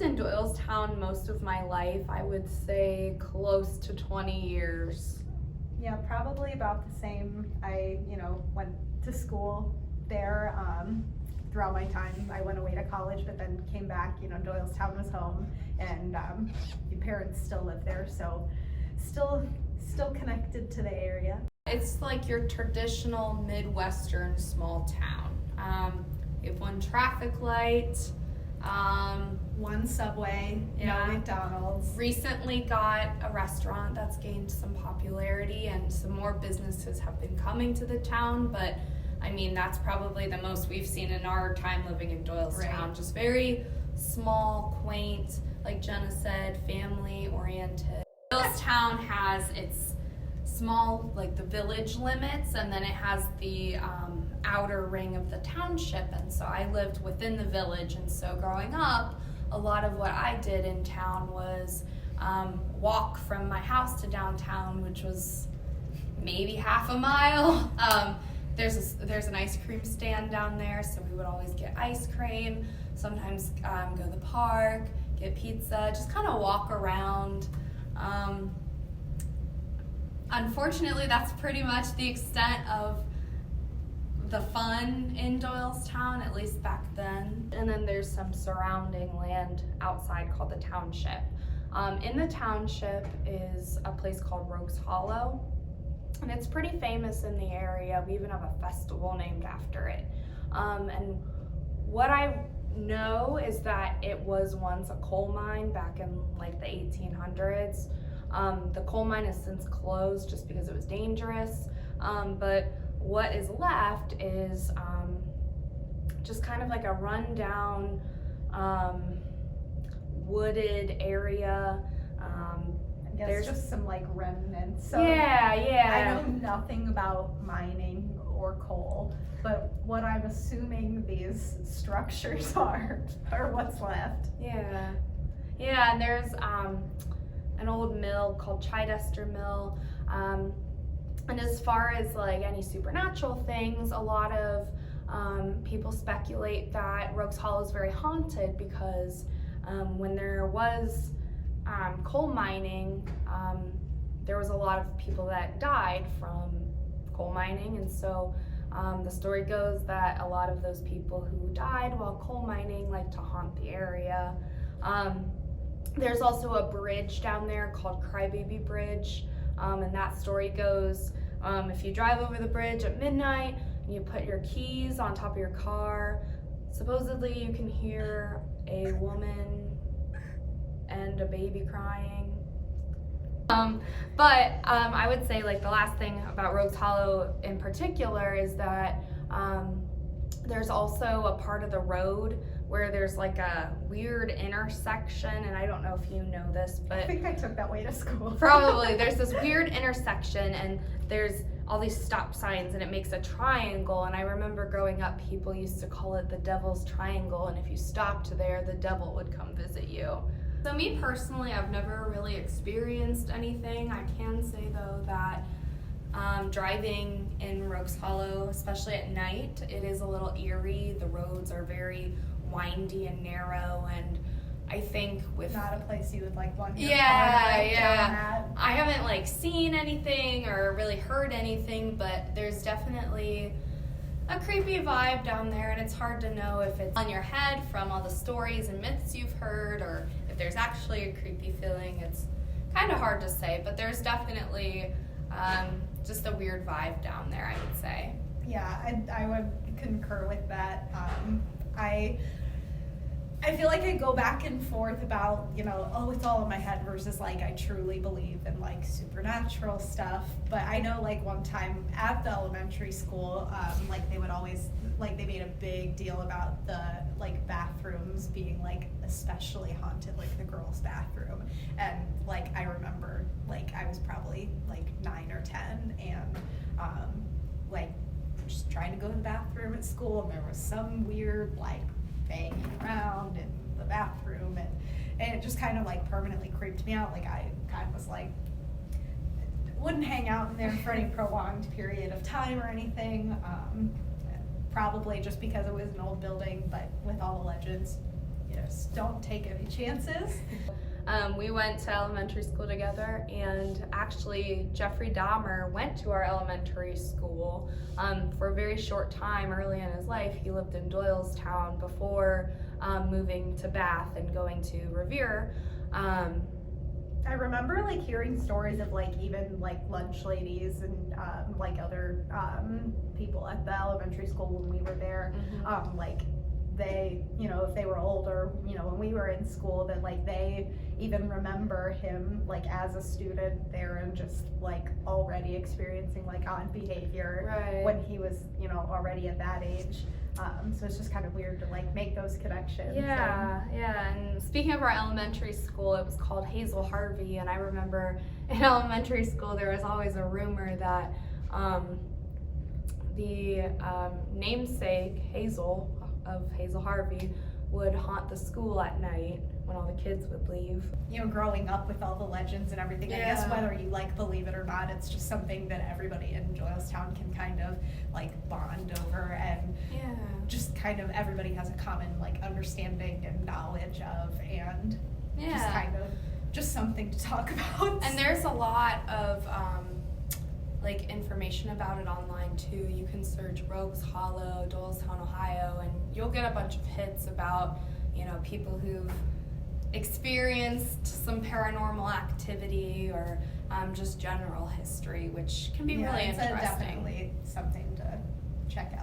lived in Doylestown most of my life. I would say close to 20 years. Yeah, probably about the same. I, went to school there throughout my time. I went away to college, but then came back. Doylestown was home, and my parents still live there, so still connected to the area. It's like your traditional Midwestern small town. You have one traffic light. One Subway, no McDonald's. Recently got a restaurant that's gained some popularity, and some more businesses have been coming to the town, but I mean, that's probably the most we've seen in our time living in Doylestown. Right. Just very small, quaint, like Jenna said, family oriented. Doylestown has its small, like the village limits, and then it has the outer ring of the township, and so I lived within the village, and so growing up, a lot of what I did in town was walk from my house to downtown, which was maybe half a mile. There's an ice cream stand down there, so we would always get ice cream, sometimes go to the park, get pizza, just kind of walk around. Unfortunately, that's pretty much the extent of the fun in Doylestown, at least back then. And then there's some surrounding land outside called the township. In the township is a place called Rogues Hollow, and it's pretty famous in the area. We even have a festival named after it. And what I know is that it was once a coal mine back in like the 1800s. The coal mine has since closed just because it was dangerous, but what is left is just kind of like a rundown wooded area. I guess There's just some like remnants. So yeah. I know nothing about mining or coal, but what I'm assuming these structures are what's left. Yeah, and there's an old mill called Chidester Mill. And as far as like any supernatural things, a lot of people speculate that Rogues Hollow is very haunted because when there was coal mining, there was a lot of people that died from coal mining, and so the story goes that a lot of those people who died while coal mining like to haunt the area. There's also a bridge down there called Crybaby Bridge, and that story goes, if you drive over the bridge at midnight and you put your keys on top of your car, supposedly you can hear a woman and a baby crying. But I would say like the last thing about Rogues Hollow in particular is that there's also a part of the road where there's like a weird intersection, and I don't know if you know this, but I think I took that way to school. Probably. There's this weird intersection, and there's all these stop signs, and it makes a triangle, and I remember growing up, people used to call it the Devil's Triangle, and if you stopped there, the devil would come visit you. So me personally, I've never really experienced anything. I can say though that driving in Rogues Hollow, especially at night, it is a little eerie. The roads are very windy and narrow, and I think with not a place you would like want your car down at. I haven't like seen anything or really heard anything, but there's definitely a creepy vibe down there, and it's hard to know if it's on your head from all the stories and myths you've heard or if there's actually a creepy feeling. It's kind of hard to say, but there's definitely just a weird vibe down there, I would say. Yeah, I would concur with that. I feel like I go back and forth about, oh, it's all in my head versus like I truly believe in like supernatural stuff. But I know like one time at the elementary school, like they would always, like they made a big deal about the like bathrooms being like especially haunted, like the girls' bathroom. And like I remember like I was probably like 9 or 10 and like just trying to go to the bathroom at school, and there was some weird like banging around in the bathroom, and it just kind of like permanently creeped me out. Like I kind of was like, wouldn't hang out in there for any prolonged period of time or anything, probably just because it was an old building, but with all the legends, just don't take any chances. We went to elementary school together, and actually Jeffrey Dahmer went to our elementary school for a very short time early in his life. He lived in Doylestown before moving to Bath and going to Revere. I remember like hearing stories of like even like lunch ladies and like other people at the elementary school when we were there, like they, you know, if they were older, you know, when we were in school, that like they even remember him like as a student there and just like already experiencing like odd behavior when he was, you know, already at that age. So it's just kind of weird to like make those connections. Yeah. And speaking of our elementary school, it was called Hazel Harvey, and I remember in elementary school there was always a rumor that the namesake Hazel of Hazel Harvey would haunt the school at night when all the kids would leave. You know, growing up with all the legends and everything, I guess whether you like believe it or not, it's just something that everybody in Doylestown can kind of like bond over, and just kind of everybody has a common like understanding and knowledge of, and just kind of just something to talk about. And there's a lot of like information about it online too. You can search Rogues Hollow, Doylestown, Ohio, and you'll get a bunch of hits about, you know, people who've experienced some paranormal activity or just general history, which can be really interesting. It's definitely something to check out.